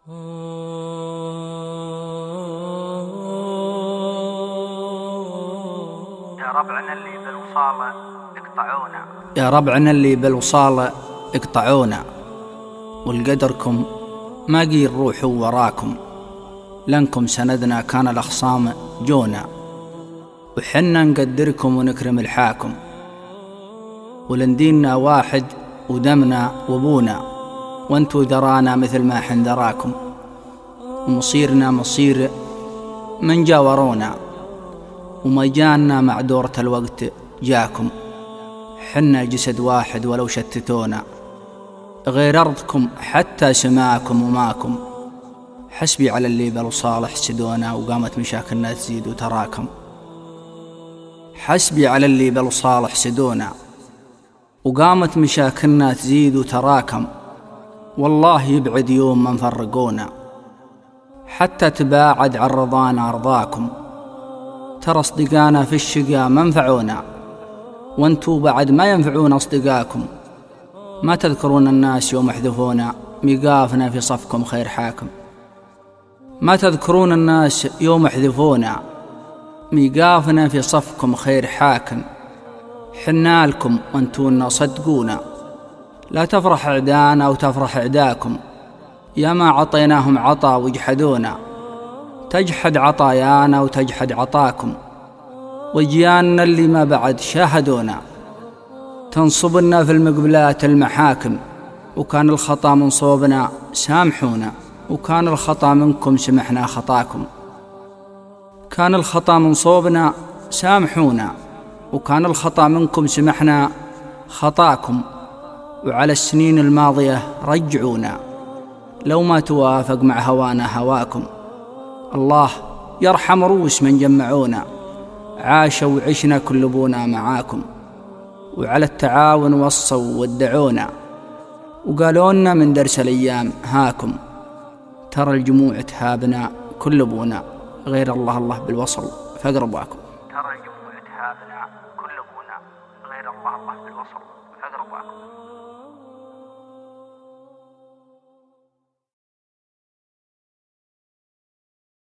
يا ربعنا اللي بالوصال اقطعونا، يا ربعنا اللي بالوصال اقطعونا، ولقدركم ما قيل روحوا وراكم، لنكم سندنا كان الأخصام جونا، وحنا نقدركم ونكرم الحاكم، ولنديننا واحد ودمنا وبونا، وانتو درانا مثل ما حندراكم، ومصيرنا مصير من جاورونا، وما جانا مع دورة الوقت جاكم، حنا جسد واحد ولو شتتونا، غير أرضكم حتى سماكم وماكم، حسبي على اللي بالوصال حسدونا، وقامت مشاكلنا تزيد وتراكم، حسبي على اللي بالوصال حسدونا، وقامت مشاكلنا تزيد وتراكم، والله يبعد يوم من فرقونا، حتى تباعد عن رضانا أرضاكم، ترى أصدقانا في الشقا منفعونا، وانتو بعد ما ينفعون أصدقاكم، ما تذكرون الناس يوم احذفونا، ميقافنا في صفكم خير حاكم، ما تذكرون الناس يوم احذفونا، ميقافنا في صفكم خير حاكم، حنا لكم وانتونا صدقونا، لا تفرح اعدانا وتفرح اعداكم، يا ما عطيناهم عطا وجحدونا، تجحد عطايانا وتجحد عطاكم، وجياننا اللي ما بعد شاهدونا، تنصبنا في المقبلات المحاكم، وكان الخطا من صوبنا سامحونا، وكان الخطا منكم سمحنا خطاكم، كان الخطا من صوبنا سامحونا، وكان الخطا منكم سمحنا خطاكم، وعلى السنين الماضية رجعونا، لو ما توافق مع هوانا هواكم، الله يرحم روس من جمعونا، عاشوا وعشنا كل ابونا معاكم، وعلى التعاون وصوا ودعونا، وقالونا من درس الأيام هاكم، ترى الجموع تهابنا كل ابونا، غير الله بالوصل فاقرباكم، ترى الجموع تهابنا كل ابونا، غير الله بالوصل فاقرباكم.